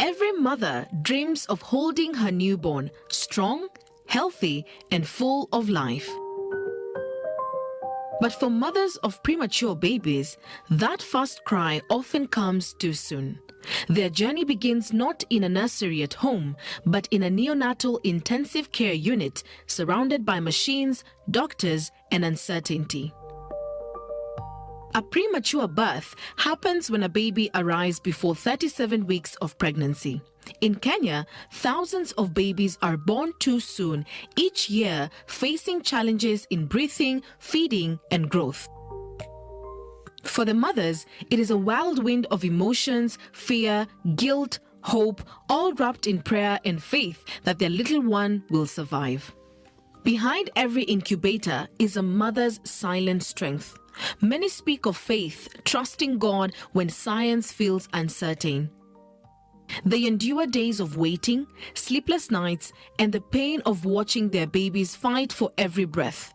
Every mother dreams of holding her newborn strong, healthy, and full of life. But for mothers of premature babies, that first cry often comes too soon. Their journey begins not in a nursery at home, but in a neonatal intensive care unit surrounded by machines, doctors, and uncertainty. A premature birth happens when a baby arrives before 37 weeks of pregnancy. In Kenya, thousands of babies are born too soon each year, facing challenges in breathing, feeding, and growth. For the mothers, it is a whirlwind of emotions, fear, guilt, hope, all wrapped in prayer and faith that their little one will survive. Behind every incubator is a mother's silent strength. Many speak of faith, trusting God when science feels uncertain. They endure days of waiting, sleepless nights, and the pain of watching their babies fight for every breath.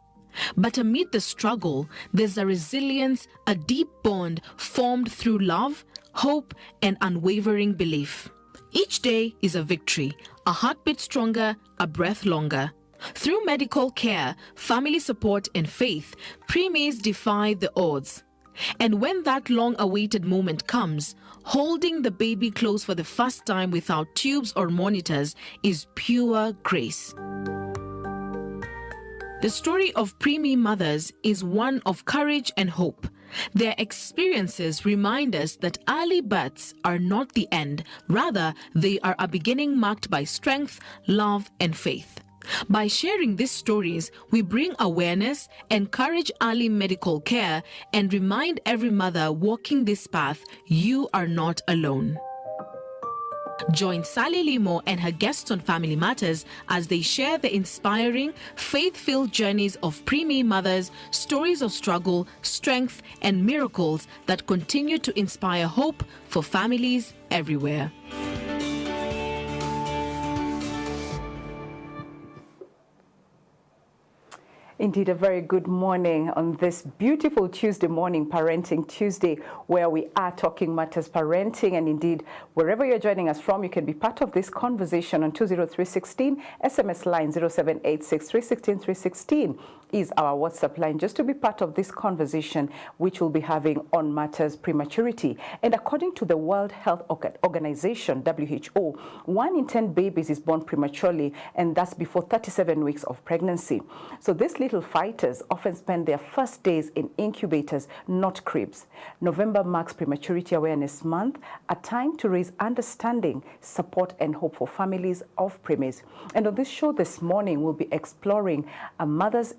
But amid the struggle, there's a resilience, a deep bond formed through love, hope, and unwavering belief. Each day is a victory, a heartbeat stronger, a breath longer. Through medical care, family support, and faith, PREEMIE'S defy the odds. And when that long-awaited moment comes, holding the baby close for the first time without tubes or monitors is pure grace. The story of preemie mothers is one of courage and hope. Their experiences remind us that early births are not the end. Rather, they are a beginning marked by strength, love, and faith. By sharing these stories, we bring awareness, encourage early medical care, and remind every mother walking this path, you are not alone. Join Sally Limo and her guests on Family Matters as they share the inspiring, faith-filled journeys of preemie mothers, stories of struggle, strength, and miracles that continue to inspire hope for families everywhere. Indeed, a very good morning on this beautiful Tuesday morning, Parenting Tuesday, where we are talking matters parenting. And indeed, wherever you're joining us from, you can be part of this conversation on 20316, SMS line 0786 316 316 is our WhatsApp line, just to be part of this conversation, which we'll be having on matters prematurity. And according to the World Health Organization, WHO, 1 in 10 babies is born prematurely, and that's before 37 weeks of pregnancy. So these little fighters often spend their first days in incubators, not cribs. November marks Prematurity Awareness Month, a time to raise understanding, support, and hope for families of preemies. And on this show this morning, we'll be exploring a mother's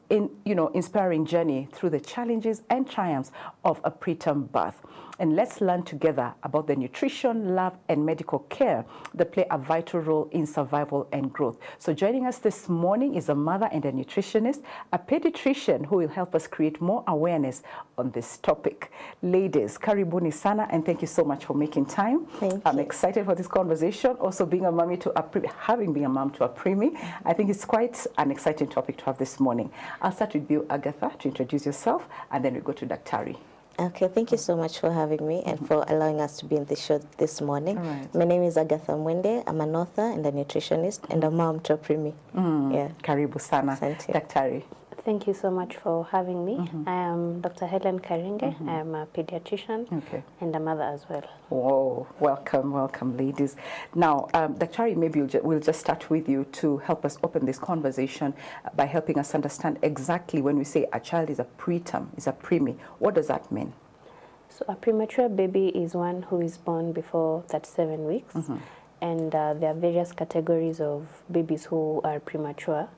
inspiring journey through the challenges and triumphs of a preterm birth. And let's learn together about the nutrition, love, and medical care that play a vital role in survival and growth. So joining us this morning is a mother and a nutritionist, a pediatrician who will help us create more awareness on this topic. Ladies, karibuni sana, and thank you so much for making time. I'm excited for this conversation. Also, being a mommy to having been a mom to a preemie, I think it's quite an exciting topic to have this morning. I'll start with you, Agatha, to introduce yourself, and then we go to Daktari. Okay, thank you so much for having me and for allowing us to be in the show this morning. Right. My name is Agatha Mwende. I'm an author and a nutritionist and a mom to a preemie. Yeah. Karibu sana. Daktari. Thank you so much for having me. I am Dr. Helen Karinge. I am a pediatrician and a mother as well. Whoa, welcome, welcome, ladies. Now, Daktari, maybe we'll just start with you to help us open this conversation by helping us understand exactly when we say a child is a preterm, is a preemie, what does that mean? So a premature baby is one who is born before 37 weeks. And there are various categories of babies who are premature.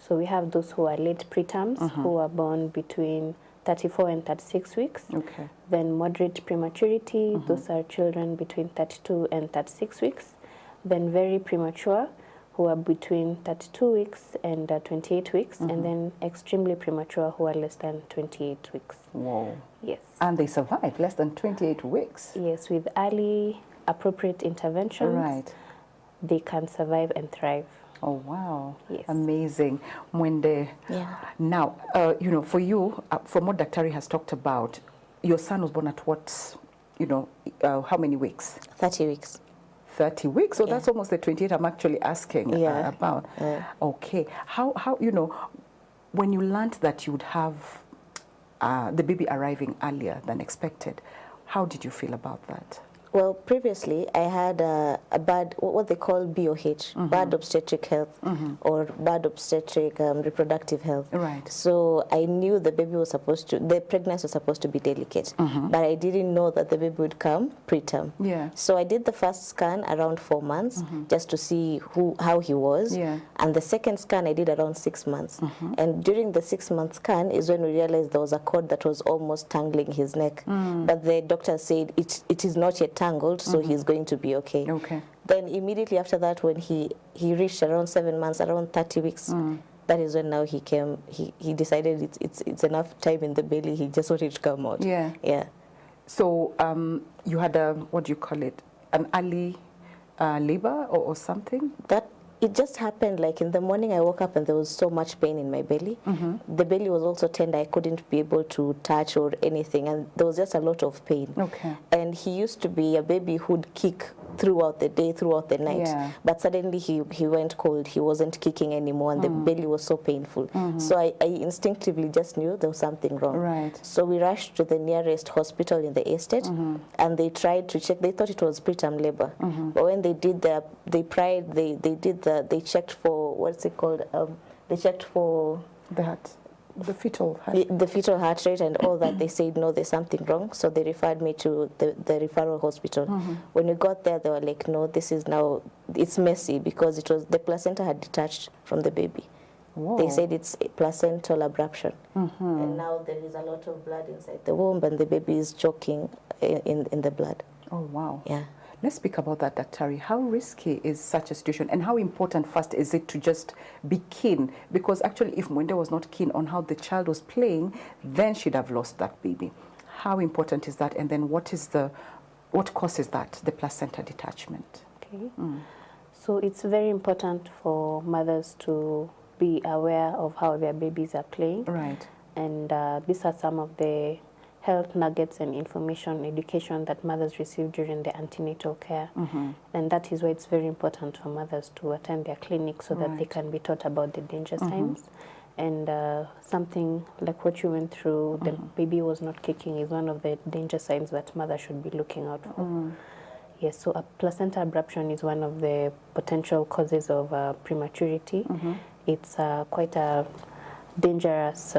So we have those who are late preterms, who are born between 34 and 36 weeks. Then moderate prematurity, those are children between 32 and 36 weeks. Then very premature, who are between 32 weeks and 28 weeks. And then extremely premature, who are less than 28 weeks. Whoa. Yes. And they survive less than 28 weeks? Yes, with early appropriate interventions, they can survive and thrive. Oh, wow. Yes. Amazing. Mwende, now, for you, from what Daktari has talked about, your son was born at what, how many weeks? 30 weeks. 30 weeks. So that's almost the 28 I'm actually asking about. Okay. How you know, when you learned that you would have the baby arriving earlier than expected, how did you feel about that? Well, previously I had a bad, what they call BOH, bad obstetric health, or bad obstetric reproductive health. Right. So I knew the baby was supposed to, the pregnancy was supposed to be delicate, but I didn't know that the baby would come preterm. Yeah. So I did the first scan around 4 months just to see how he was. Yeah. And the second scan I did around 6 months. And during the 6-month scan is when we realized there was a cord that was almost tangling his neck. But the doctor said it is not yet tangled, so he's going to be okay. Okay. Then immediately after that, when he reached around 7 months, around 30 weeks, that is when now he came. He decided it's enough time in the belly. He just wanted to come out. Yeah. Yeah. So you had a, what do you call it, an early labor or something? That it just happened like in the morning I woke up and there was so much pain in my belly. The belly was also tender. I couldn't be able to touch or anything, and there was just a lot of pain. Okay. And he used to be a baby who'd kick throughout the day, throughout the night. Yeah. But suddenly he went cold. He wasn't kicking anymore, and the belly was so painful. So I instinctively just knew there was something wrong. Right. So we rushed to the nearest hospital in the estate, and they tried to check. They thought it was preterm labor, but when they did they checked for, what's it called? They checked for The heart, the fetal heart. the fetal heart rate and all that. They said no, there's something wrong, so they referred me to the referral hospital. When we got there, they were like, no, this is now, it's messy because it was, the placenta had detached from the baby. Whoa. They said it's a placental abruption, and now there is a lot of blood inside the womb, and the baby is choking in the blood. Oh, wow. Yeah. Let's speak about that, Dr. How risky is such a situation, and how important first is it to just be keen? Because actually, if Mwende was not keen on how the child was playing, then she'd have lost that baby. How important is that? And then what causes that, the placenta detachment? Okay. So it's very important for mothers to be aware of how their babies are playing. Right. And these are some of the health nuggets and information, education that mothers receive during their antenatal care. And that is why it's very important for mothers to attend their clinic so that they can be taught about the danger signs. And something like what you went through, the baby was not kicking, is one of the danger signs that mother should be looking out for. Yes, so a placenta abruption is one of the potential causes of prematurity. It's quite a dangerous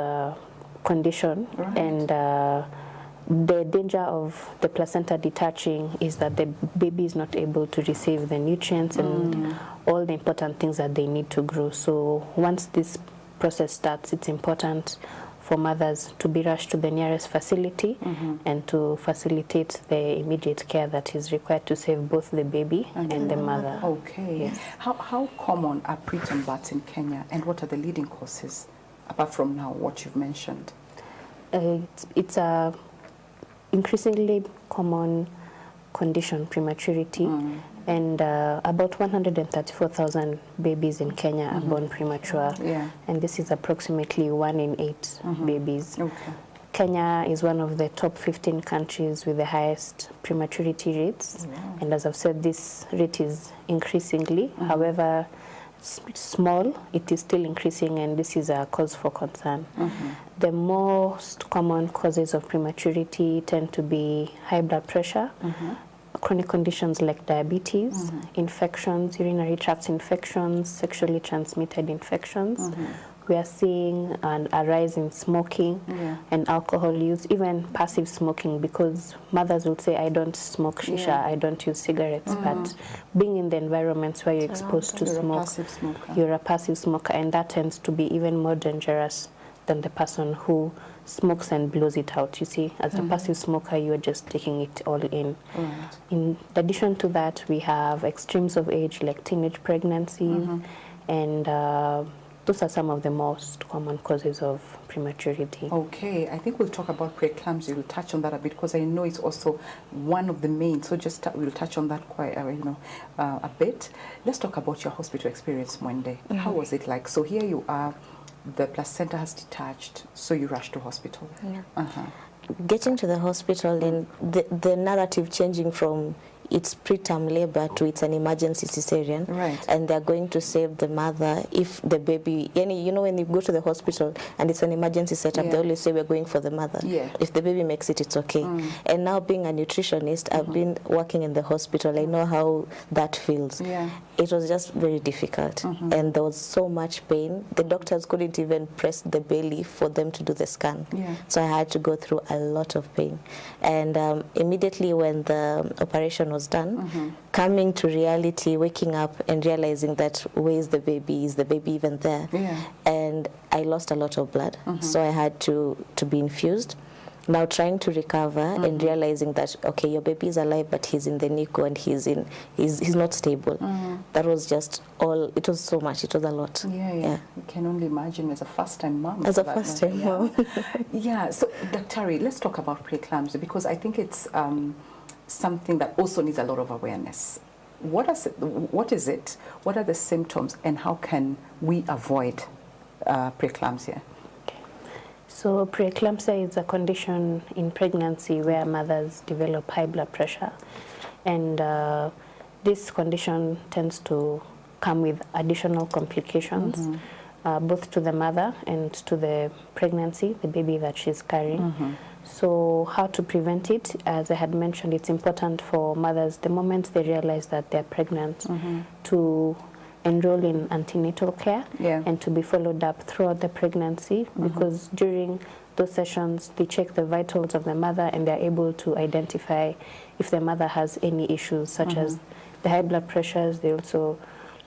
condition, and the danger of the placenta detaching is that the baby is not able to receive the nutrients and all the important things that they need to grow. So once this process starts, it's important for mothers to be rushed to the nearest facility and to facilitate the immediate care that is required to save both the baby and the mother. Okay. Yes. How common are preterm births in Kenya, and what are the leading causes, apart from now what you've mentioned? It's a increasingly common condition, prematurity, and about 134,000 babies in Kenya are born premature, and this is approximately 1 in 8 babies. Okay. Kenya is one of the top 15 countries with the highest prematurity rates, and as I've said, this rate is increasingly. However, small, it is still increasing, and this is a cause for concern. The most common causes of prematurity tend to be high blood pressure, chronic conditions like diabetes, infections, urinary tract infections, sexually transmitted infections. We are seeing a rise in smoking and alcohol use, even passive smoking, because mothers will say, I don't smoke shisha, I don't use cigarettes, but being in the environments where you're exposed to smoke, you're a passive smoker, and that tends to be even more dangerous than the person who smokes and blows it out. You see, as a passive smoker, you're just taking it all in. In addition to that, we have extremes of age like teenage pregnancies, and those are some of the most common causes of prematurity. Okay, I think we'll talk about preeclampsia. We'll touch on that a bit because I know it's also one of the main. So just we'll touch on that quite a bit. Let's talk about your hospital experience, Mwende. How was it like? So here you are, the placenta has detached, so you rush to hospital. Getting to the hospital and the narrative changing from it's preterm labor to it's an emergency cesarean, Right. and they're going to save the mother if the baby, you know, when you go to the hospital and it's an emergency setup, they always say we're going for the mother. Yeah. If the baby makes it, it's okay. And now being a nutritionist, I've been working in the hospital. I know how that feels. Yeah. It was just very difficult, and there was so much pain. The doctors couldn't even press the belly for them to do the scan. Yeah. So I had to go through a lot of pain. And immediately when the operation was done, coming to reality, waking up and realizing that where is the baby? Is the baby even there? Yeah. And I lost a lot of blood, so I had to be infused. Now trying to recover and realizing that, okay, your baby is alive, but he's in the NICU and he's not stable. That was just all, it was so much, it was a lot. Yeah. You can only imagine as a first-time mom. As a first-time mom. Yeah, so Dr. let's talk about preeclampsia, because I think it's something that also needs a lot of awareness. What is it? What are the symptoms, and how can we avoid preeclampsia? So preeclampsia is a condition in pregnancy where mothers develop high blood pressure, and this condition tends to come with additional complications, both to the mother and to the pregnancy, the baby that she's carrying. So how to prevent it? As I had mentioned, it's important for mothers, the moment they realize that they're pregnant, to enroll in antenatal care and to be followed up throughout the pregnancy, because during those sessions they check the vitals of the mother and they're able to identify if the mother has any issues such as the high blood pressures. They also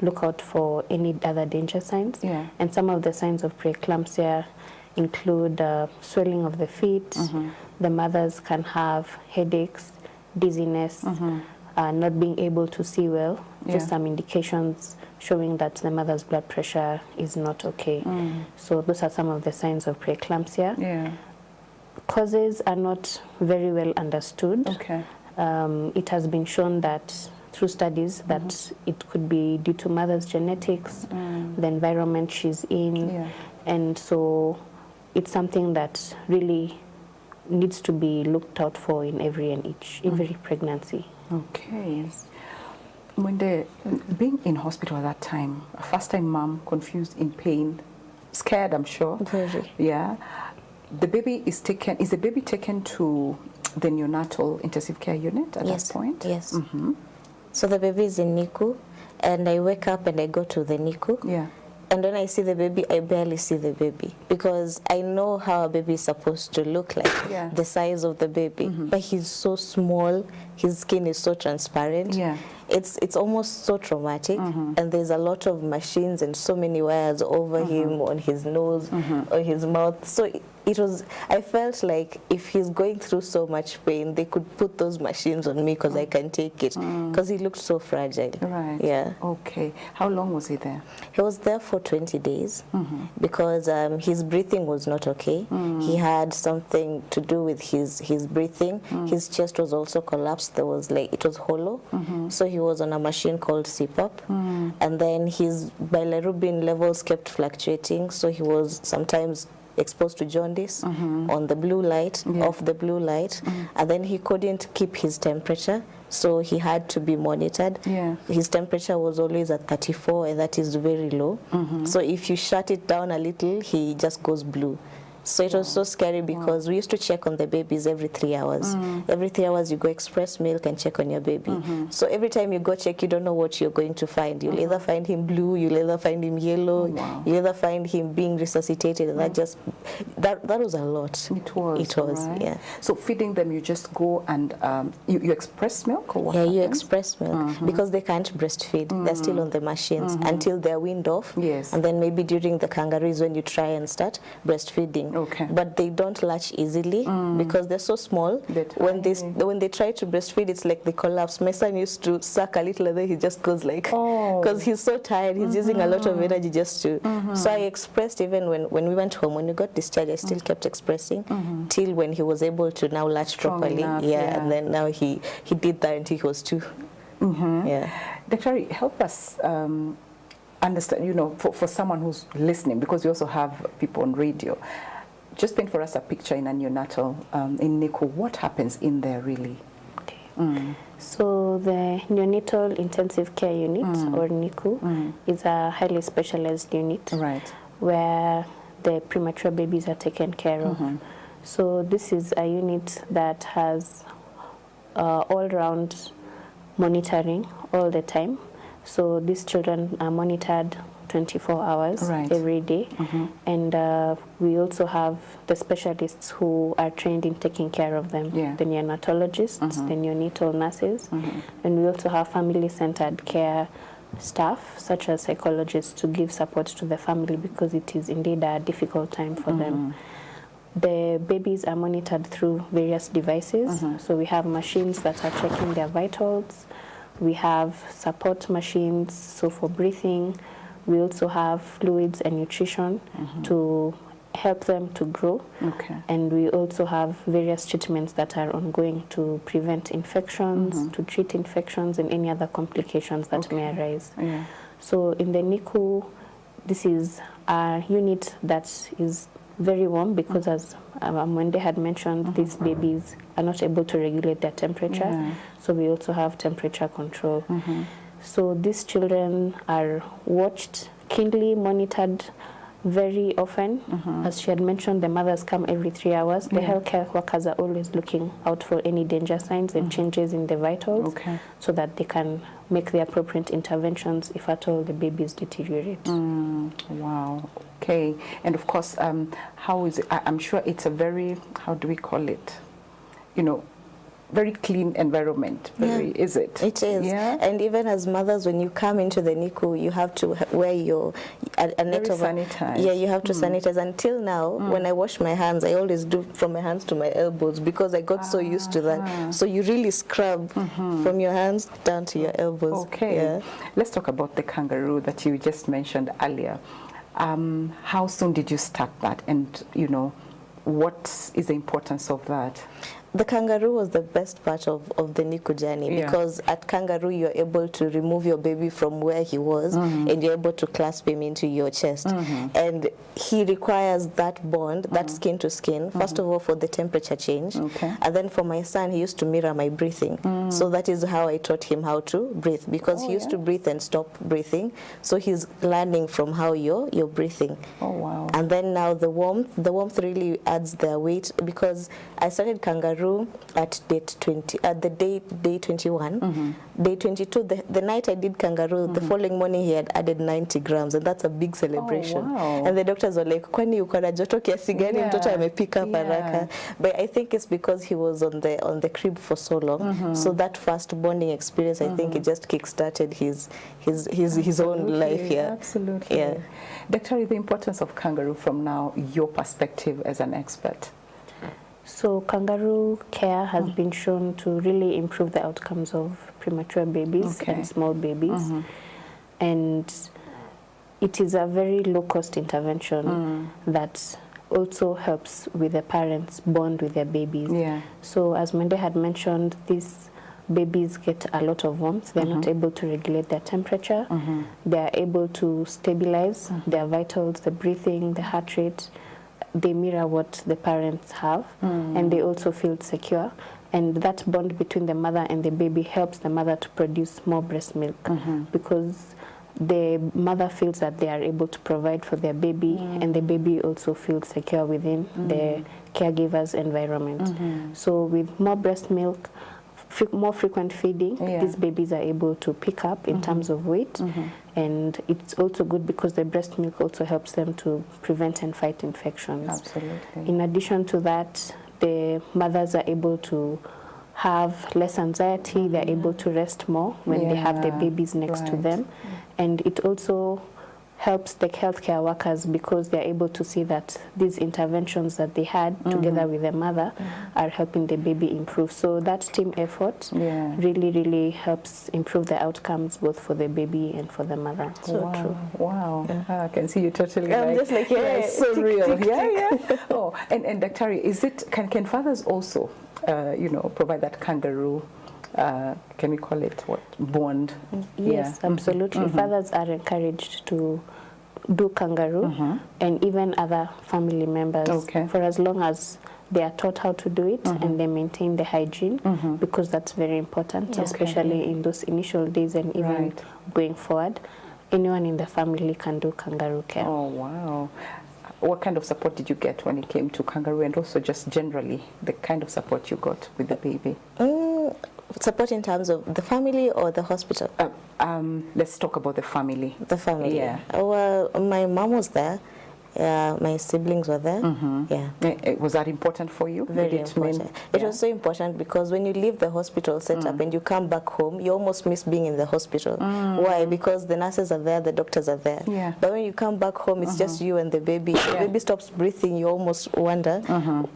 look out for any other danger signs. And some of the signs of preeclampsia include swelling of the feet. The mothers can have headaches, dizziness, not being able to see well, just some indications showing that the mother's blood pressure is not okay. So those are some of the signs of preeclampsia. Causes are not very well understood. It has been shown that through studies that it could be due to mother's genetics, the environment she's in, and so it's something that really needs to be looked out for in every pregnancy. Okay. When being in hospital at that time, a first-time mom, confused, in pain, scared, I'm sure. Very. Yeah. The baby is taken. Is the baby taken to the neonatal intensive care unit at that point? Yes. So the baby is in NICU, and I wake up and I go to the NICU. Yeah. And when I see the baby, I barely see the baby, because I know how a baby is supposed to look like, the size of the baby. But he's so small, his skin is so transparent. It's almost so traumatic, and there's a lot of machines and so many wires over him, on his nose, on his mouth. So it was, I felt like if he's going through so much pain, they could put those machines on me because I can take it, because he looked so fragile. Right. Yeah. Okay. How long was he there? He was there for 20 days because his breathing was not okay. He had something to do with his breathing. His chest was also collapsed. There was it was hollow. So he was on a machine called CPAP. And then his bilirubin levels kept fluctuating. So he was sometimes exposed to jaundice on the blue light, off the blue light. And then he couldn't keep his temperature. So he had to be monitored. His temperature was always at 34, and that is very low. So if you shut it down a little, he just goes blue. So it was so scary because we used to check on the babies every 3 hours. Every 3 hours you go express milk and check on your baby. So every time you go check, you don't know what you're going to find. You'll either find him blue, you'll either find him yellow, you'll either find him being resuscitated. And that was a lot. It was, right? Yeah. So feeding them, you just go and you express milk, or what happens? You express milk because they can't breastfeed. They're still on the machines until they're weaned off. And then maybe during the kangaroos when you try and start breastfeeding. But they don't latch easily because they're so small. When they try to breastfeed, it's like they collapse. My son used to suck a little and then he just goes like, because he's so tired, he's using a lot of energy just to. So I expressed even when we went home, when we got discharged, I still kept expressing till when he was able to now latch properly. And then now he did that until he was 2. Dr. help us understand, for someone who's listening, because we also have people on radio. Just paint for us a picture in a neonatal, in NICU. What happens in there really? So the neonatal intensive care unit, or NICU, is a highly specialized unit, Right. where the premature babies are taken care of. So this is a unit that has all-round monitoring all the time. So these children are monitored 24 hours every day. And we also have the specialists who are trained in taking care of them, the neonatologists, the neonatal nurses, and we also have family-centered care staff, such as psychologists, to give support to the family because it is indeed a difficult time for them. The babies are monitored through various devices. So we have machines that are checking their vitals. We have support machines, so for breathing. We also have fluids and nutrition to help them to grow. And we also have various treatments that are ongoing to prevent infections, to treat infections and any other complications that may arise. So in the NICU, this is a unit that is very warm because, as Mwende had mentioned, these babies are not able to regulate their temperature. So we also have temperature control. So these children are watched, keenly monitored very often. As she had mentioned, the mothers come every 3 hours. The healthcare workers are always looking out for any danger signs and changes in the vitals so that they can make the appropriate interventions if at all the babies deteriorate. Wow. Okay. And of course, how is it? I'm sure it's a very, how do we call it? You know, very clean environment, is it? It is. And even as mothers, when you come into the NICU, you have to wear your a net of sanitize. You have to sanitize. Until now, when I wash my hands, I always do from my hands to my elbows because I got so used to that. So you really scrub from your hands down to your elbows. Let's talk about the kangaroo that you just mentioned earlier. How soon did you start that, and you know, what is the importance of that? The kangaroo was the best part of the NICU journey because at kangaroo you're able to remove your baby from where he was and you're able to clasp him into your chest. And he requires that bond, that skin to skin, first of all for the temperature change. And then for my son, he used to mirror my breathing. So that is how I taught him how to breathe because he used to breathe and stop breathing. So he's learning from how you're breathing. And then now the warmth really adds their weight because I started kangaroo at date 20, at the day 21. Day 22, the night I did kangaroo, the following morning he had added 90 grams, and that's a big celebration. And the doctors were like, kwani uko na joto kiasi gani mtoto amepika haraka? But I think it's because he was on the crib for so long. So that first bonding experience, I think it just kick-started his own life here. Absolutely. Dr. the importance of kangaroo from now, your perspective as an expert. So kangaroo care has been shown to really improve the outcomes of premature babies and small babies. And it is a very low-cost intervention that also helps with the parents bond with their babies. So as Mwende had mentioned, these babies get a lot of warmth. They're not able to regulate their temperature. They're able to stabilize their vitals, the breathing, the heart rate. They mirror what the parents have, and they also feel secure. And that bond between the mother and the baby helps the mother to produce more breast milk because the mother feels that they are able to provide for their baby, and the baby also feels secure within the caregiver's environment. So with more breast milk, more frequent feeding, these babies are able to pick up in terms of weight. And it's also good because the breast milk also helps them to prevent and fight infections. Absolutely. In addition to that, the mothers are able to have less anxiety. They're able to rest more when they have their babies next to them. And it also helps the healthcare workers because they're able to see that these interventions that they had together with their mother are helping the baby improve. So that team effort really, really helps improve the outcomes both for the baby and for the mother. So true. Wow. I can see you totally I'm just like, it's so real. Oh, and Dr. is it, can fathers also, you know, provide that kangaroo, can we call it what, bond? Yes, absolutely. Fathers are encouraged to do kangaroo and even other family members for as long as they are taught how to do it and they maintain the hygiene because that's very important, especially in those initial days and even going forward. Anyone in the family can do kangaroo care. Oh, wow. What kind of support did you get when it came to kangaroo, and also just generally the kind of support you got with the baby? Support in terms of the family or the hospital? Let's talk about the family. The family. Yeah. Well, my mom was there. My siblings were there. Was that important for you? Very important. It was so important because when you leave the hospital setup and you come back home, you almost miss being in the hospital. Why? Because the nurses are there, the doctors are there. But when you come back home, it's just you and the baby. The baby stops breathing. You almost wonder,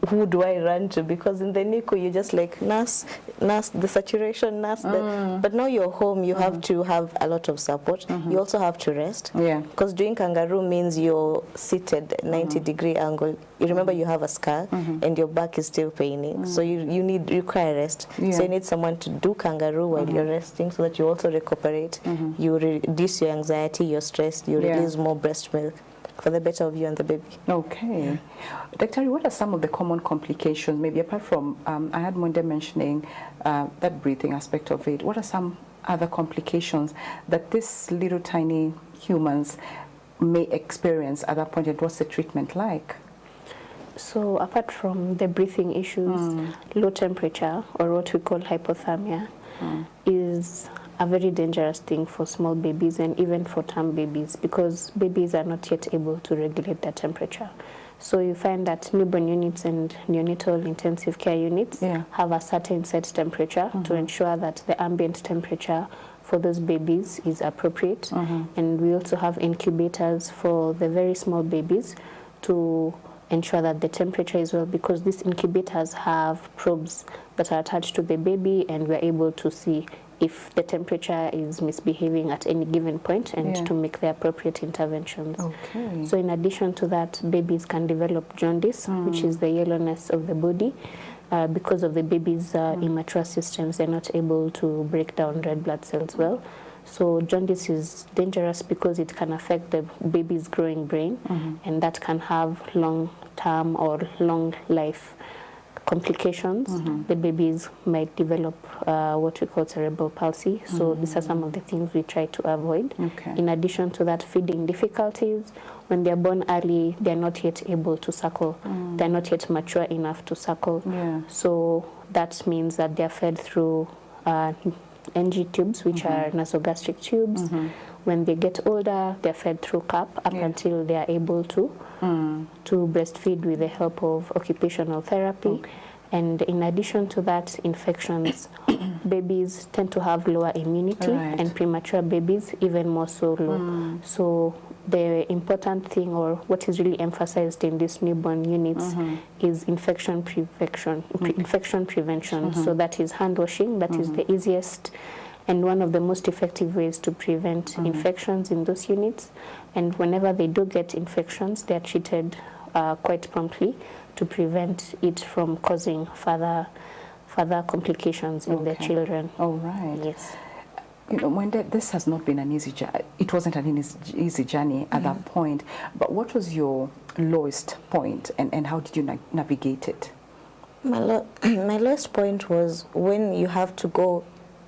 who do I run to? Because in the NICU, you're just like, nurse, the saturation, nurse. But now you're home, you have to have a lot of support. You also have to rest. Because doing kangaroo means you're sitting 90-degree angle. You remember you have a scar and your back is still paining, so you require rest. So you need someone to do kangaroo while you're resting, so that you also recuperate. You reduce your anxiety, your stress. You release more breast milk for the better of you and the baby. Okay. Dr. What are some of the common complications, maybe apart from, I had Mwende mentioning that breathing aspect of it, what are some other complications that these little tiny humans may experience at that point, and what's the treatment like? So apart from the breathing issues, low temperature, or what we call hypothermia, is a very dangerous thing for small babies and even for term babies, because babies are not yet able to regulate their temperature. So you find that newborn units and neonatal intensive care units have a certain set temperature to ensure that the ambient temperature for those babies is appropriate. And we also have incubators for the very small babies to ensure that the temperature is well, because these incubators have probes that are attached to the baby, and we're able to see if the temperature is misbehaving at any given point and to make the appropriate interventions. Okay. So in addition to that, babies can develop jaundice, which is the yellowness of the body. Because of the baby's immature systems, they're not able to break down red blood cells well. So jaundice is dangerous because it can affect the baby's growing brain, and that can have long-term or long-life complications. The babies might develop what we call cerebral palsy. So these are some of the things we try to avoid. In addition to that, feeding difficulties. When they're born early, they're not yet able to suckle. They're not yet mature enough to suckle. So that means that they're fed through NG tubes, which are nasogastric tubes. When they get older, they're fed through CAP up until they are able to breastfeed with the help of occupational therapy. And in addition to that, infections. Babies tend to have lower immunity, and premature babies even more so low. So the important thing, or what is really emphasized in these newborn units, is infection prevention. So that is hand washing. That is the easiest and one of the most effective ways to prevent infections in those units. And whenever they do get infections, they are treated quite promptly to prevent it from causing further complications in their children. All right. Yes. You know, when this has not been an easy journey, it wasn't an easy journey at that point, but what was your lowest point, and how did you navigate it? My lowest point was when you have to go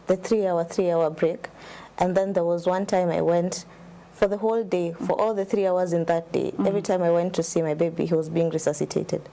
the 3-hour break, and then there was one time I went for the whole day, for all the 3 hours in that day. Every time I went to see my baby, he was being resuscitated.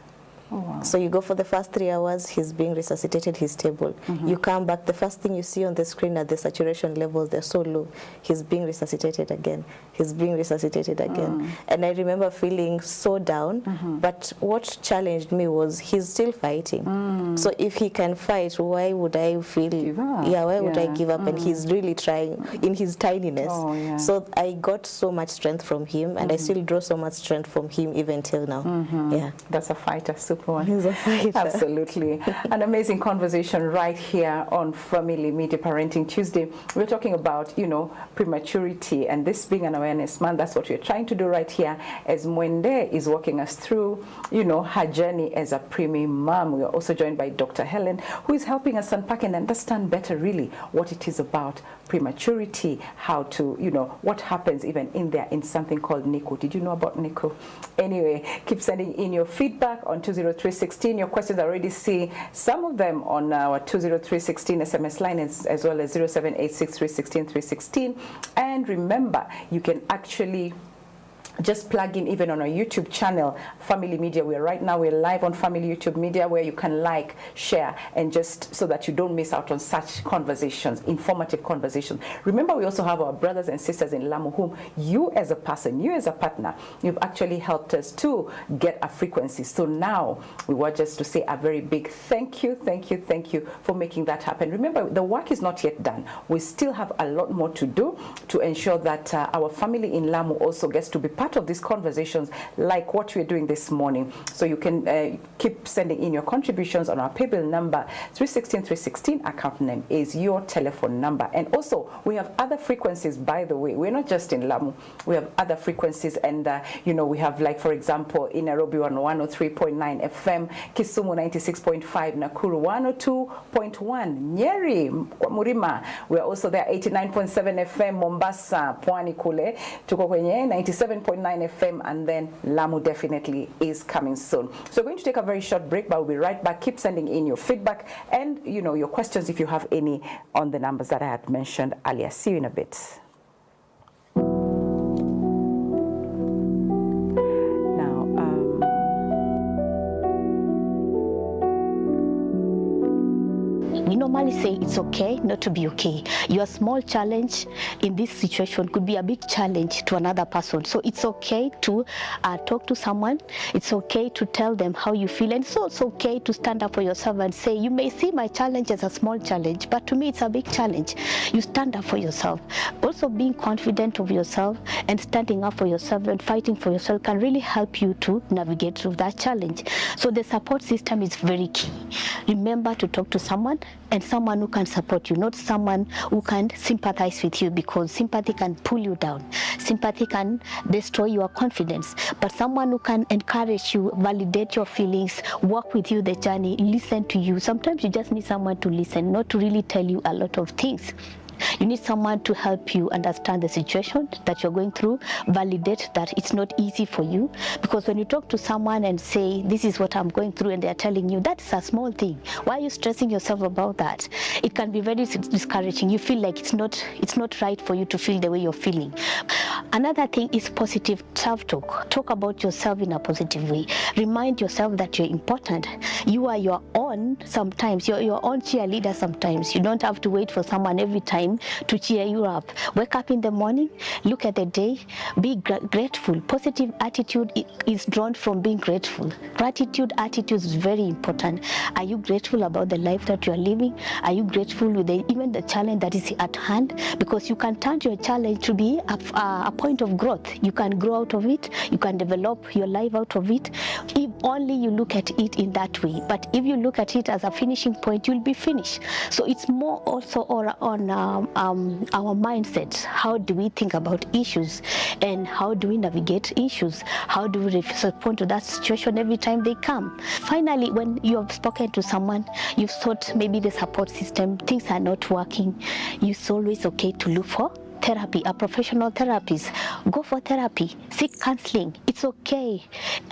Oh, wow. So you go for the first 3 hours, he's being resuscitated, he's stable. You come back, the first thing you see on the screen are the saturation levels, they're so low. He's being resuscitated again. He's being resuscitated again. And I remember feeling so down, but what challenged me was he's still fighting. So if he can fight, why would I feel, why would I give up? And he's really trying in his tininess. So I got so much strength from him, and I still draw so much strength from him even till now. That's a fighter. He's a fighter. Absolutely. An amazing conversation right here on Family Media Parenting Tuesday. We're talking about, you know, prematurity, and this being an awareness month. That's what we're trying to do right here as Mwende is walking us through, you know, her journey as a preemie mom. We are also joined by Dr. Helen, who is helping us unpack and understand better really what it is about prematurity, how to, what happens even in there in something called NICU. Did you know about NICU? Anyway, keep sending in your feedback on 20316. Your questions, I already see some of them on our 20316 SMS line as well as 0786316 And remember, you can actually just plug in even on our YouTube channel, Family Media. We're live on Family YouTube Media, where you can like, share, and just so that you don't miss out on such conversations, informative conversations. Remember, we also have our brothers and sisters in Lamu, whom you as a person, you as a partner, you've actually helped us to get a frequency. So now we want just to say a very big thank you for making that happen. Remember, the work is not yet done. We still have a lot more to do to ensure that our family in Lamu also gets to be part of these conversations, like what we're doing this morning. So you can keep sending in your contributions on our paybill number 316. Account name is your telephone number. And also, we have other frequencies, by the way. We're not just in Lamu. We have other frequencies, and we have, like, for example, in Nairobi on 103.9 FM, Kisumu 96.5, Nakuru 102.1, Nyeri, Murima. We're also there 89.7 FM, Mombasa, Pwani kule, tuko kwenye 97.9 FM, and then Lamu definitely is coming soon. So we're going to take a very short break, but we'll be right back. Keep sending in your feedback and your questions if you have any on the numbers that I had mentioned earlier. See you in a bit. We normally say it's okay not to be okay. Your small challenge in this situation could be a big challenge to another person. So it's okay to talk to someone. It's okay to tell them how you feel. And so it's okay to stand up for yourself and say, you may see my challenge as a small challenge, but to me it's a big challenge. You stand up for yourself. Also, being confident of yourself and standing up for yourself and fighting for yourself can really help you to navigate through that challenge. So the support system is very key. Remember to talk to someone, and someone who can support you, not someone who can sympathize with you, because sympathy can pull you down. Sympathy can destroy your confidence, but someone who can encourage you, validate your feelings, walk with you the journey, listen to you. Sometimes you just need someone to listen, not to really tell you a lot of things. You need someone to help you understand the situation that you're going through, validate that it's not easy for you. Because when you talk to someone and say, this is what I'm going through, and they're telling you, that's a small thing. Why are you stressing yourself about that? It can be very discouraging. You feel like it's not right for you to feel the way you're feeling. Another thing is positive self-talk. Talk about yourself in a positive way. Remind yourself that you're important. You are your own sometimes. You're your own cheerleader sometimes. You don't have to wait for someone every time to cheer you up. Wake up in the morning, look at the day, be grateful. Positive attitude is drawn from being grateful. Gratitude attitude is very important. Are you grateful about the life that you are living? Are you grateful with even the challenge that is at hand? Because you can turn your challenge to be a point of growth. You can grow out of it. You can develop your life out of it. If only you look at it in that way. But if you look at it as a finishing point, you'll be finished. So it's more also on our mindset. How do we think about issues, and how do we navigate issues? How do we respond to that situation every time they come? Finally, when you have spoken to someone, you've thought maybe the support system, things are not working, it's always okay to look for therapy, a professional therapist. Go for therapy, seek counseling. It's okay.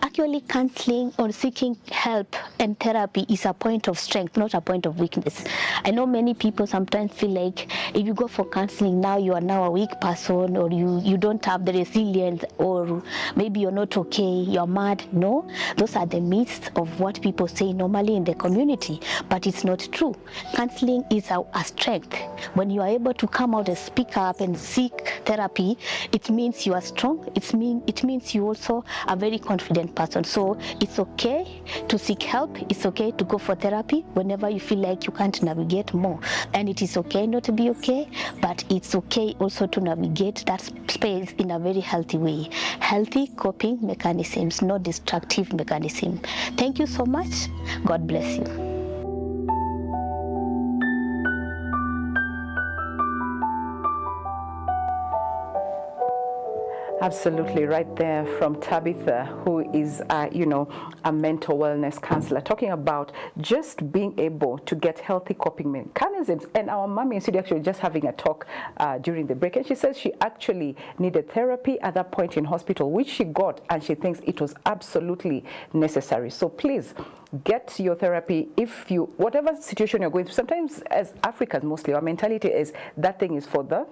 Actually, counseling or seeking help and therapy is a point of strength, not a point of weakness. I know many people sometimes feel like if you go for counseling now, you are now a weak person, or you don't have the resilience, or maybe you're not okay, you're mad. No, those are the myths of what people say normally in the community, but it's not true. Counseling is a strength. When you are able to come out and speak up and seek therapy, it means you are strong. It means you also are a very confident person. So it's okay to seek help. It's okay to go for therapy whenever you feel like you can't navigate more. And it is okay not to be okay, but it's okay also to navigate that space in a very healthy way. Healthy coping mechanisms, not destructive mechanisms. Thank you so much. God bless you. Absolutely, right there from Tabitha, who is, a mental wellness counselor, talking about just being able to get healthy coping mechanisms. And our mommy in studio actually just having a talk during the break, and she says she actually needed therapy at that point in hospital, which she got, and she thinks it was absolutely necessary. So please get your therapy if you, whatever situation you're going through. Sometimes as Africans mostly, our mentality is that thing is for the,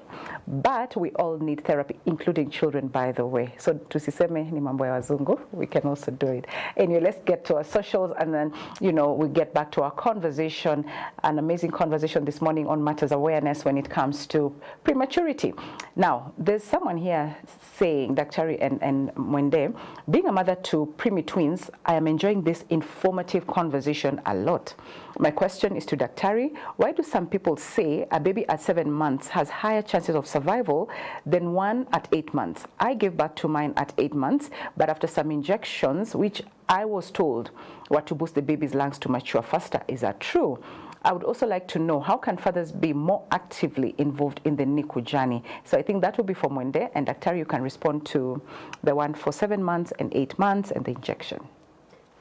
but we all need therapy, including children, by the way. So tusiseme ni mambo ya wazungu, we can also do it. Anyway, let's get to our socials, and then, we get back to our conversation, an amazing conversation this morning on matters awareness when it comes to prematurity. Now, there's someone here saying, Daktari and Mwende, being a mother to preemie twins, I am enjoying this informative conversation a lot. My question is to Daktari, why do some people say a baby at 7 months has higher chances of survival than one at 8 months? I gave birth to mine at 8 months, but after some injections, which I was told were to boost the baby's lungs to mature faster. Is that true? I would also like to know, how can fathers be more actively involved in the NICU journey? So I think that will be for Mwende, and Daktari, you can respond to the one for 7 months and 8 months and the injection.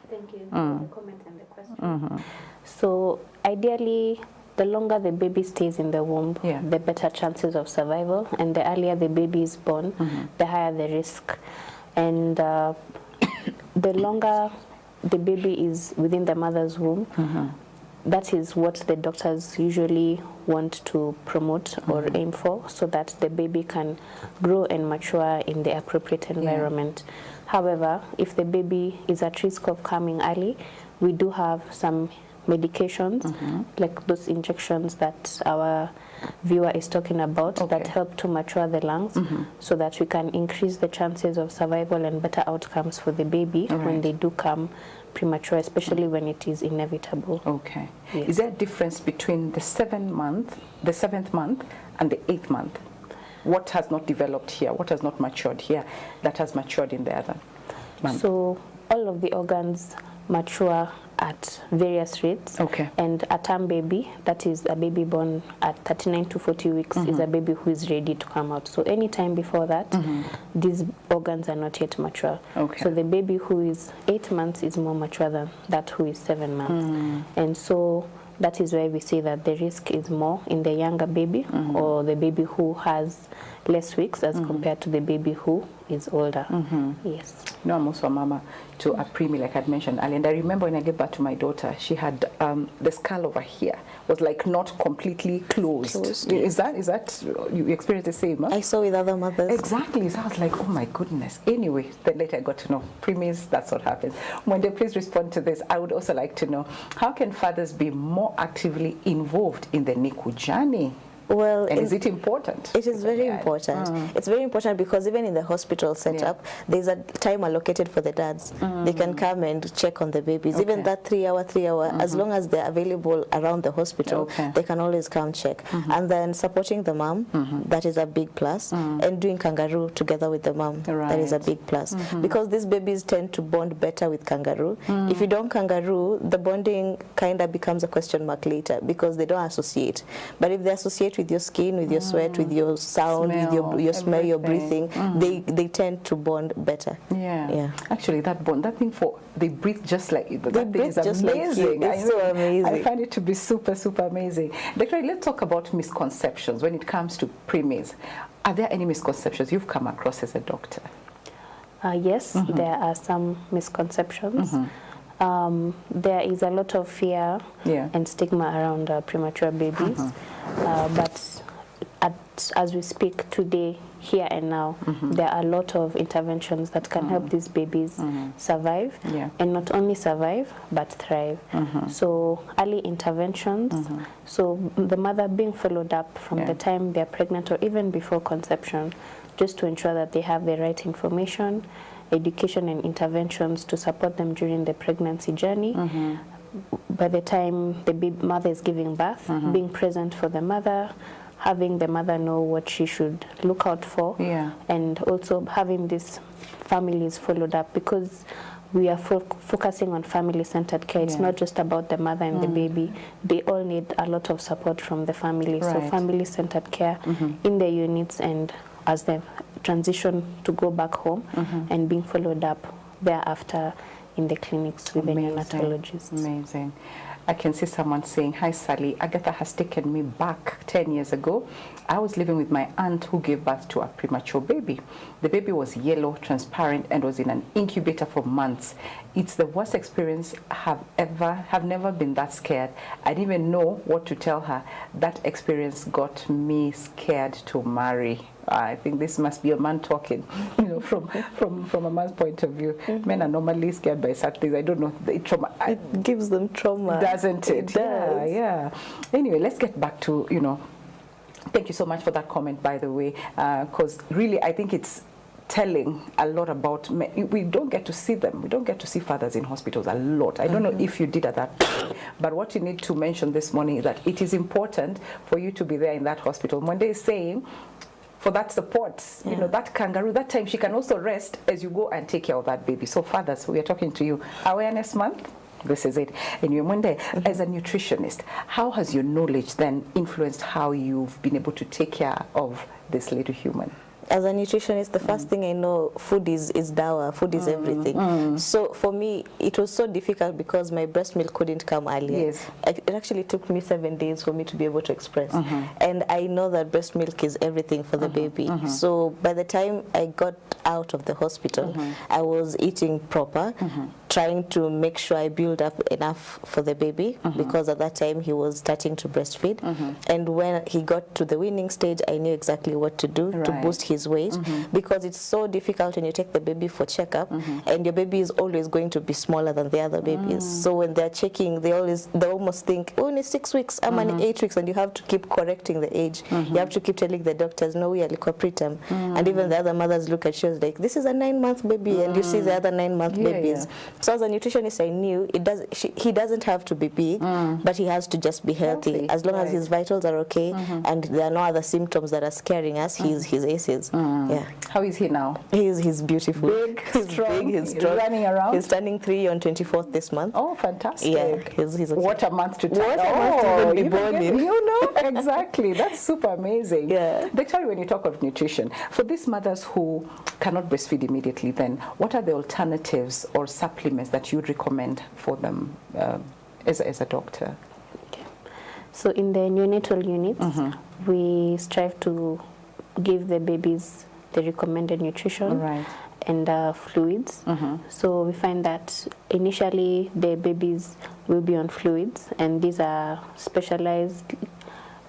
Thank you for the comment and the question. So ideally, the longer the baby stays in the womb, the better chances of survival, and the earlier the baby is born, the higher the risk. And the longer the baby is within the mother's womb, that is what the doctors usually want to promote or aim for, so that the baby can grow and mature in the appropriate environment. However, if the baby is at risk of coming early, we do have some medications, like those injections that our viewer is talking about, that help to mature the lungs, so that we can increase the chances of survival and better outcomes for the baby when they do come premature, especially when it is inevitable. Okay. Yes. Is there a difference between the 7th month, and the 8th month? What has not developed here? What has not matured here that has matured in the other month? So all of the organs mature at various rates. And a term baby, that is a baby born at 39 to 40 weeks, is a baby who is ready to come out. So any time before that, these organs are not yet mature. So the baby who is 8 months is more mature than that who is 7 months. And so that is why we say that the risk is more in the younger baby, or the baby who has less weeks as compared to the baby who is older. Yes. No, I'm also a mama to a preemie, like I'd mentioned earlier. And I remember when I gave birth to my daughter, she had the skull over here was like not completely closed. Is that you experienced the same? Huh? I saw with other mothers. Exactly. So I was like, oh my goodness. Anyway, then later I got to know preemies, that's what happens. Mwende, please respond to this. I would also like to know, how can fathers be more actively involved in the NICU journey? Well, and is it important? It is very important. It's very important because even in the hospital setup, there's a time allocated for the dads. They can come and check on the babies. Even that 3 hour, as long as they're available around the hospital, they can always come check. And then supporting the mom, that is a big plus. And doing kangaroo together with the mom, that is a big plus. Because these babies tend to bond better with kangaroo. If you don't kangaroo, the bonding kind of becomes a question mark later because they don't associate. But if they associate with your skin, with your sweat, with your sound, with your smell, your breathing, they tend to bond better. Actually, that bond, that thing for, they breathe just like it. That thing is just amazing. Like it's so amazing. I find it to be super, super amazing. Dr. Let's talk about misconceptions when it comes to preemies. Are there any misconceptions you've come across as a doctor? Yes, there are some misconceptions. There is a lot of fear and stigma around premature babies, but as we speak today, here and now, there are a lot of interventions that can help these babies survive, and not only survive, but thrive. So early interventions, so the mother being followed up from the time they're pregnant or even before conception, just to ensure that they have the right information, education and interventions to support them during the pregnancy journey. By the time the mother is giving birth, being present for the mother, having the mother know what she should look out for, and also having these families followed up, because we are focusing on family-centered care. It's not just about the mother and the baby. They all need a lot of support from the family. So family-centered care in the units, and as the transition to go back home and being followed up thereafter in the clinics with the neonatologists. Amazing. I can see someone saying, hi Sally, Agatha has taken me back 10 years ago. I was living with my aunt who gave birth to a premature baby. The baby was yellow, transparent, and was in an incubator for months. It's the worst experience I have never been that scared. I didn't even know what to tell her. That experience got me scared to marry. I think this must be a man talking, you know, from a man's point of view. Men are normally scared by such things. I don't know. It gives them trauma. Doesn't it? It does. Yeah. Anyway, let's get back to, you know, thank you so much for that comment, by the way, because really I think it's telling a lot about men. We don't get to see them. We don't get to see fathers in hospitals a lot. I don't know if you did at that point, but what you need to mention this morning is that it is important for you to be there in that hospital. Monday is saying, for that support, you know, that kangaroo, that time she can also rest as you go and take care of that baby. So fathers, we are talking to you. Awareness Month, this is it. And you, Monday, as a nutritionist, how has your knowledge then influenced how you've been able to take care of this little human? As a nutritionist, the first thing I know, food is dawa, food is everything. So for me, it was so difficult because my breast milk couldn't come earlier. Yes. It actually took me 7 days for me to be able to express. And I know that breast milk is everything for the baby. So by the time I got out of the hospital, I was eating proper, trying to make sure I build up enough for the baby because at that time he was starting to breastfeed. And when he got to the weaning stage, I knew exactly what to do to boost his weight because it's so difficult when you take the baby for checkup and your baby is always going to be smaller than the other babies. So when they're checking, they almost think, oh, only 6 weeks, I'm only 8 weeks, and you have to keep correcting the age. You have to keep telling the doctors, no, we are preterm. And even the other mothers look at you like, this is a 9-month baby, and you see the other 9-month babies. So as a nutritionist, I knew he doesn't have to be big, but he has to just be healthy. As long as his vitals are okay and there are no other symptoms that are scaring us, he's aces. Yeah. How is he now? He's beautiful. Big, strong, he's strong. Running around. He's turning 3 on 24th this month. Oh, fantastic. Yeah, he's okay. What a month to turn. What a month to even be born in. You know, exactly. That's super amazing. Yeah. Doctor, when you talk of nutrition, for these mothers who cannot breastfeed immediately, then what are the alternatives or supplements that you'd recommend for them as a doctor? Okay. So in the neonatal units, we strive to give the babies the recommended nutrition and fluids. So we find that initially the babies will be on fluids, and these are specialized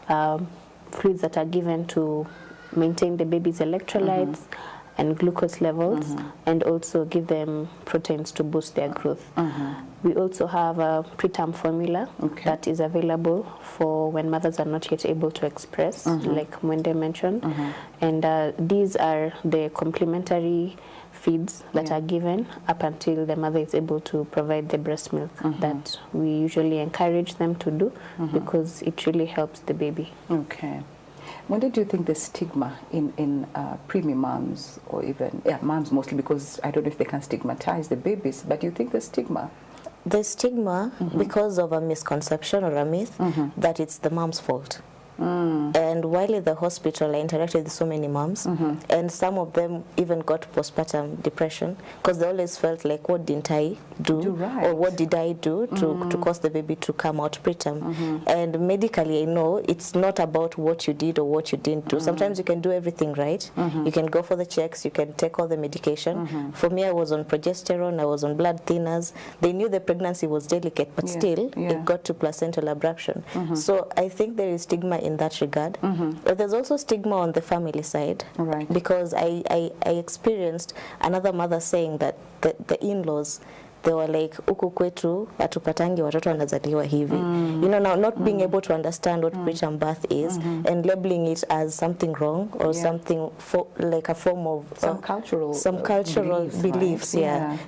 fluids that are given to maintain the baby's electrolytes and glucose levels, and also give them proteins to boost their growth. We also have a preterm formula that is available for when mothers are not yet able to express, like Mwende mentioned. And these are the complementary feeds that are given up until the mother is able to provide the breast milk that we usually encourage them to do because it really helps the baby. Okay. When did you think the stigma in preemie moms, or even moms mostly, because I don't know if they can stigmatize the babies, but do you think the stigma? The stigma, because of a misconception or a myth, that it's the mom's fault. And while in the hospital, I interacted with so many moms, and some of them even got postpartum depression because they always felt like, what didn't I do? Or what did I do to cause the baby to come out preterm? And medically, I know it's not about what you did or what you didn't do. Sometimes you can do everything right. You can go for the checks, you can take all the medication. For me, I was on progesterone, I was on blood thinners. They knew the pregnancy was delicate, but still, it got to placental abruption. So I think there is stigma in that regard. But there's also stigma on the family side, because I experienced another mother saying that the in-laws, they were like, huku kwetu hatupatangi watoto wanazaliwa hivi. You know, now not being able to understand what preterm birth is and labeling it as something wrong or something like a form of some cultural beliefs.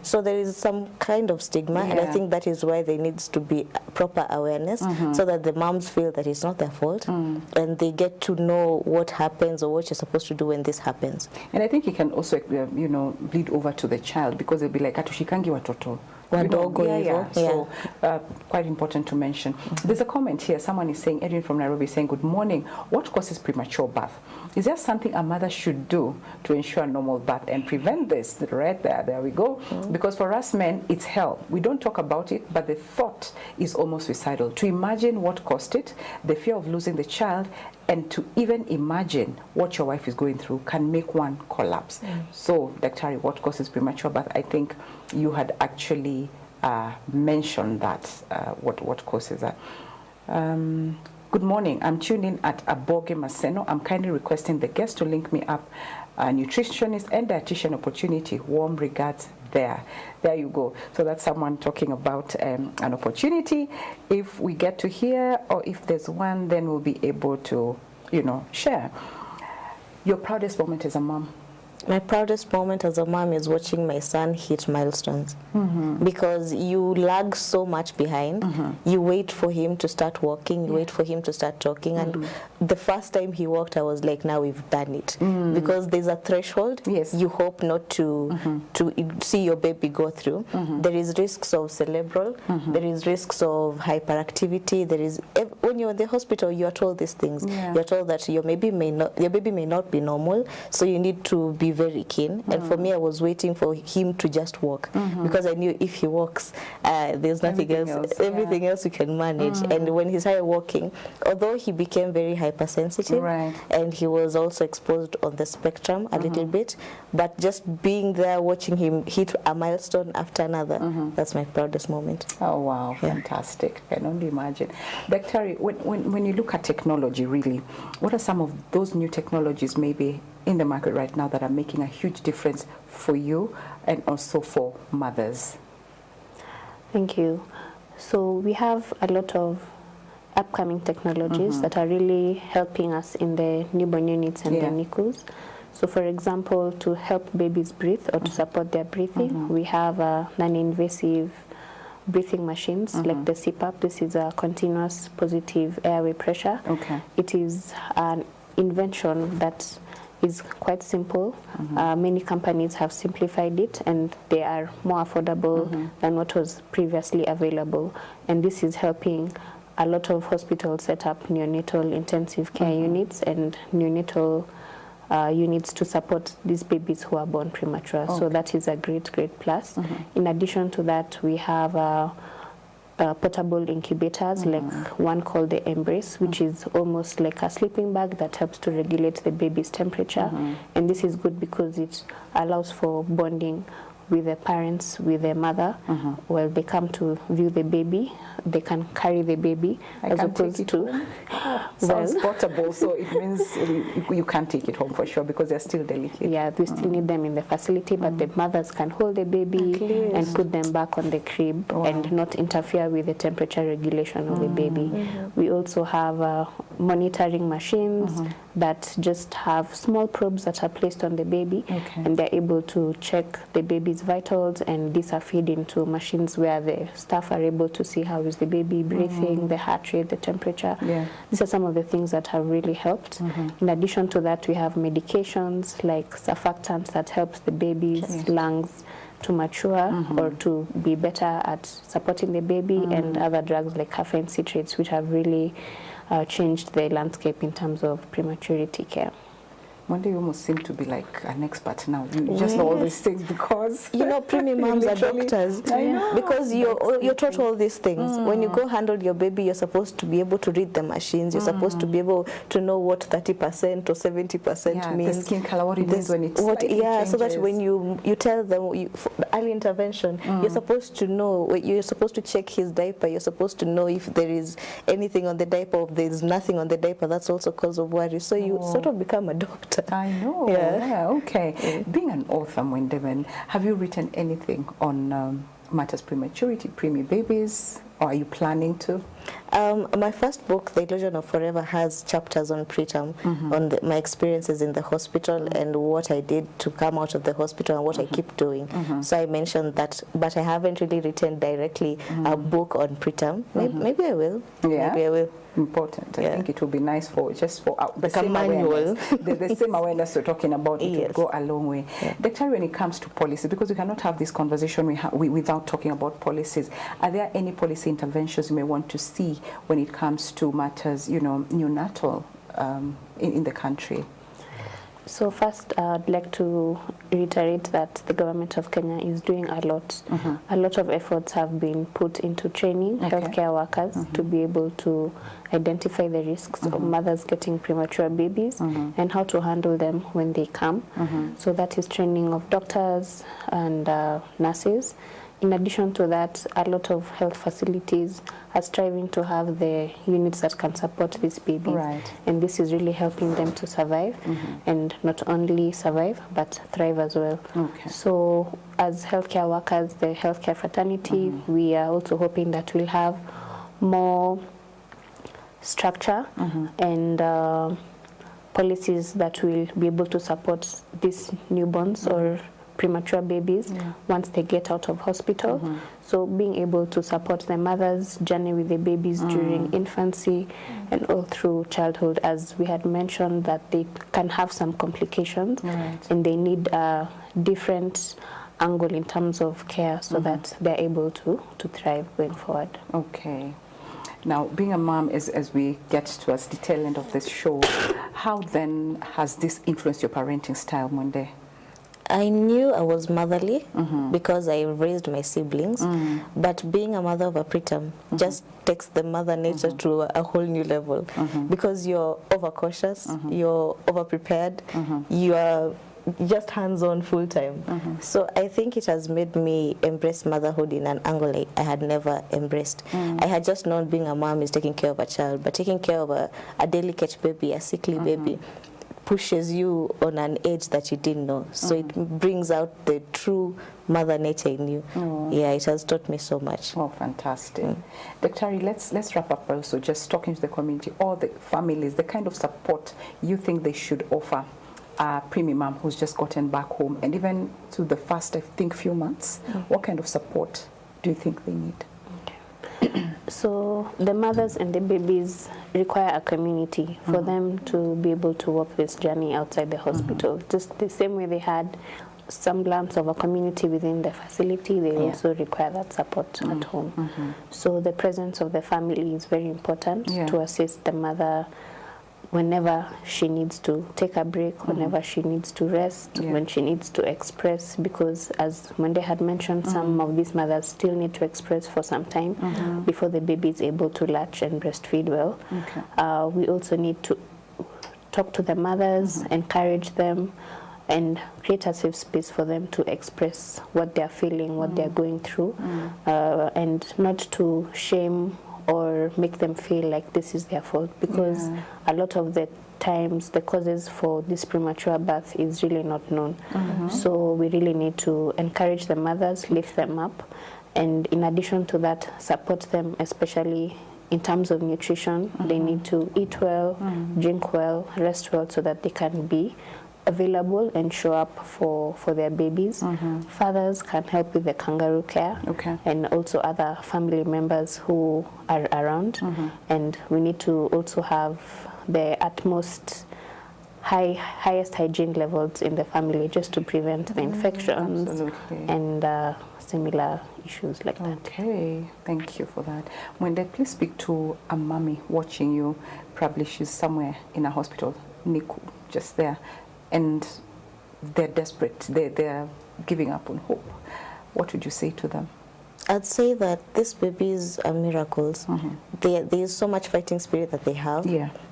So there is some kind of stigma, and I think that is why there needs to be proper awareness so that the moms feel that it's not their fault and they get to know what happens or what you're supposed to do when this happens. And I think it can also, you know, bleed over to the child, because they'll be like, hatushikangi watoto. wadogo hivyo. So quite important to mention. There's a comment here. Someone is saying, Edwin from Nairobi, saying, good morning. What causes premature birth? Is there something a mother should do to ensure normal birth and prevent this? Right there we go. Because for us men, it's hell. We don't talk about it, but the thought is almost suicidal. To imagine what caused it, the fear of losing the child, and to even imagine what your wife is going through can make one collapse. So, Dr. what causes premature birth? I think you had actually mentioned that, what causes that. Good morning. I'm tuned in at Aboge Maseno. I'm kindly requesting the guest to link me up a nutritionist and dietitian opportunity. Warm regards there. There you go. So that's someone talking about an opportunity. If we get to hear, or if there's one, then we'll be able to, share. Your proudest moment as a mom? My proudest moment as a mom is watching my son hit milestones, because you lag so much behind. You wait for him to start walking, you wait for him to start talking, and the first time he walked, I was like, now we've done it, because there's a threshold you hope not to see your baby go through. There is risks of cerebral, there is risks of hyperactivity. There is, when you're in the hospital, you are told these things. You're told that your baby may not be normal, so you need to be very keen. And for me, I was waiting for him to just walk, because I knew if he walks, there's nothing else. Everything else we can manage. And when he started walking, although he became very hypersensitive, and he was also exposed on the spectrum a little bit, but just being there watching him hit a milestone after another, that's my proudest moment. Oh wow, fantastic. I can only imagine. Dr. when you look at technology, really, what are some of those new technologies maybe in the market right now that are making a huge difference for you and also for mothers? Thank you. So we have a lot of upcoming technologies that are really helping us in the newborn units and the NICUs. So for example, to help babies breathe or to support their breathing, we have non-invasive breathing machines like the CPAP. This is a continuous positive airway pressure. It is an invention that is quite simple. Many companies have simplified it, and they are more affordable than what was previously available. And this is helping a lot of hospitals set up neonatal intensive care units and neonatal units to support these babies who are born premature. So that is a great plus. In addition to that, we have portable incubators, like one called the Embrace, which is almost like a sleeping bag that helps to regulate the baby's temperature. And this is good because it allows for bonding with the parents, with their mother, while they come to view the baby. They can carry the baby as opposed to sounds portable, so it means you can't take it home for sure because they're still delicate. Yeah, we still need them in the facility, but the mothers can hold the baby and put them back on the crib and not interfere with the temperature regulation of the baby. We also have monitoring machines that just have small probes that are placed on the baby, and they're able to check the baby's vitals, and these are fed into machines where the staff are able to see how is the baby breathing, the heart rate, the temperature. These are some of the things that have really helped. In addition to that, we have medications like surfactants that helps the baby's lungs to mature or to be better at supporting the baby, and other drugs like caffeine citrates, which have really changed the landscape in terms of prematurity care. One day you almost seem to be like an expert now. You just know all these things because preemie moms are doctors. Because you're taught all these things. When you go handle your baby, you're supposed to be able to read the machines. You're supposed to be able to know what 30% or 70% means. The skin color, what it means when it's changes. So that when you tell them for early intervention, you're supposed to know. You're supposed to check his diaper. You're supposed to know if there is anything on the diaper, or if there is nothing on the diaper. That's also cause of worry. So you sort of become a doctor. I know. Okay. Being an author, Mwendemen, have you written anything on matters prematurity, preemie babies, or are you planning to? My first book, The Illusion of Forever, has chapters on preterm, on my experiences in the hospital and what I did to come out of the hospital and what I keep doing. So I mentioned that, but I haven't really written directly a book on preterm. Maybe I will. Maybe I will. Important. I Yeah. think it would be nice for the Like a same manual. awareness. The same awareness we're talking about, it Yes. would go a long way. Yeah. Dr. When it comes to policy, because we cannot have this conversation without talking about policies, are there any policy interventions you may want to see when it comes to matters, neonatal in the country? So first, I'd like to reiterate that the government of Kenya is doing a lot. A lot of efforts have been put into training healthcare workers to be able to identify the risks of mothers getting premature babies and how to handle them when they come. So that is training of doctors and nurses. In addition to that, a lot of health facilities are striving to have the units that can support these babies. Right. And this is really helping them to survive, and not only survive, but thrive as well. Okay. So as healthcare workers, the healthcare fraternity, we are also hoping that we'll have more structure and policies that will be able to support these newborns or premature babies once they get out of hospital. So being able to support the mother's journey with the babies during infancy and all through childhood, as we had mentioned that they can have some complications and they need a different angle in terms of care so that they're able to thrive going forward. Okay. Now, being a mom, as we get towards the tail end of this show, how then has this influenced your parenting style, Monday? I knew I was motherly because I raised my siblings, but being a mother of a preterm just takes the mother nature to a whole new level because you're overcautious, you're overprepared, you are just hands-on full-time. So I think it has made me embrace motherhood in an angle I had never embraced. I had just known being a mom is taking care of a child, but taking care of a delicate baby, a sickly baby, pushes you on an age that you didn't know. So it brings out the true mother nature in you. Yeah, it has taught me so much. Oh, fantastic. Dr. Let's wrap up also, just talking to the community, all the families, the kind of support you think they should offer a preemie mom who's just gotten back home, and even to the first, I think, few months. What kind of support do you think they need? So the mothers and the babies require a community for them to be able to walk this journey outside the hospital. Just the same way they had semblance of a community within the facility, they also require that support at home. So the presence of the family is very important to assist the mother whenever she needs to take a break, whenever she needs to rest, when she needs to express, because as Monday had mentioned, some of these mothers still need to express for some time before the baby is able to latch and breastfeed well. We also need to talk to the mothers, encourage them, and create a safe space for them to express what they're feeling, what they're going through, and not to shame or make them feel like this is their fault, because a lot of the times the causes for this premature birth is really not known. So we really need to encourage the mothers, lift them up, and in addition to that, support them, especially in terms of nutrition. They need to eat well, drink well, rest well, so that they can be available and show up for their babies. Fathers can help with the kangaroo care, and also other family members who are around. And we need to also have the utmost highest hygiene levels in the family, just to prevent the infections and similar issues like that. Okay, thank you for that. Mwende, please speak to a mommy watching you. Probably she's somewhere in a hospital, Niku, just there, and they're desperate, they're giving up on hope. What would you say to them? I'd say that these babies are miracles. There is so much fighting spirit that they have.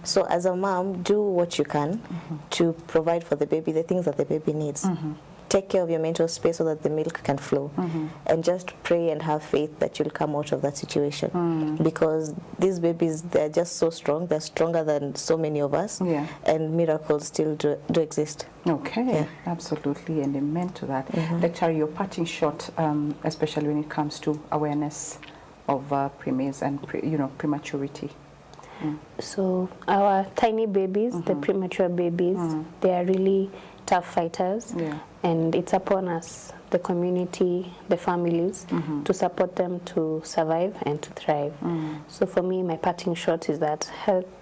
So as a mom, do what you can to provide for the baby the things that the baby needs. Take care of your mental space so that the milk can flow, and just pray and have faith that you'll come out of that situation, because these babies, they're just so strong. They're stronger than so many of us, and miracles still do exist. Okay, absolutely, and amen to that. Dr. Your parting shot, especially when it comes to awareness of preemies and prematurity. So our tiny babies, the premature babies, they are really tough fighters, and it's upon us, the community, the families, to support them to survive and to thrive. So for me, my parting shot is that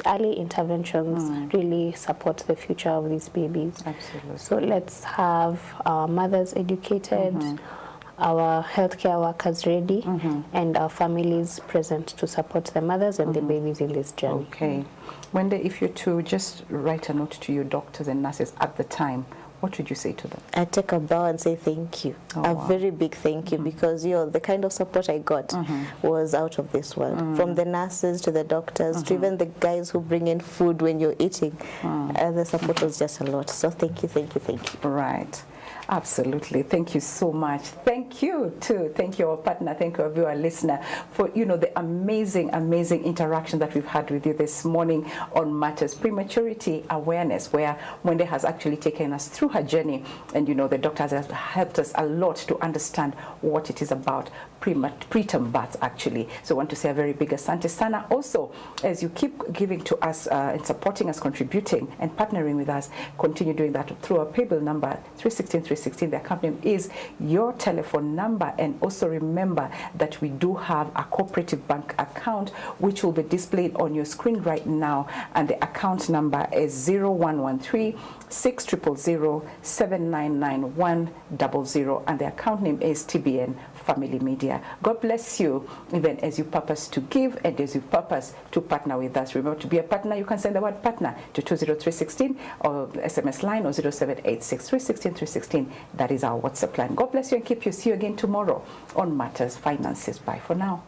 early interventions really support the future of these babies. Absolutely. So let's have our mothers educated, our healthcare workers ready, and our families present to support the mothers and the babies in this journey. Okay. Wendy, if you're to just write a note to your doctors and nurses at the time, what would you say to them? I take a bow and say thank you. A very big thank you, because the kind of support I got was out of this world. From the nurses to the doctors to even the guys who bring in food when you're eating. The support was just a lot. So thank you, thank you, thank you. Right. Absolutely. Thank you so much. Thank you too. Thank you, our partner. Thank you, our viewer listener, for the amazing interaction that we've had with you this morning on Matters Prematurity Awareness, where Wendy has actually taken us through her journey, and the doctors have helped us a lot to understand what it is about preterm birth, actually. So I want to say a very big asante sana. Also, as you keep giving to us and supporting us, contributing and partnering with us, continue doing that through our paybill number 316. The account name is your telephone number. And also remember that we do have a cooperative bank account which will be displayed on your screen right now, and the account number is 0113 600 799100, and the account name is TBN Family Media. God bless you, even as you purpose to give and as you purpose to partner with us. Remember, to be a partner, you can send the word partner to 20316 or SMS line or 0786 316 316. That is our WhatsApp line. God bless you and keep you. See you again tomorrow on Matters Finances. Bye for now.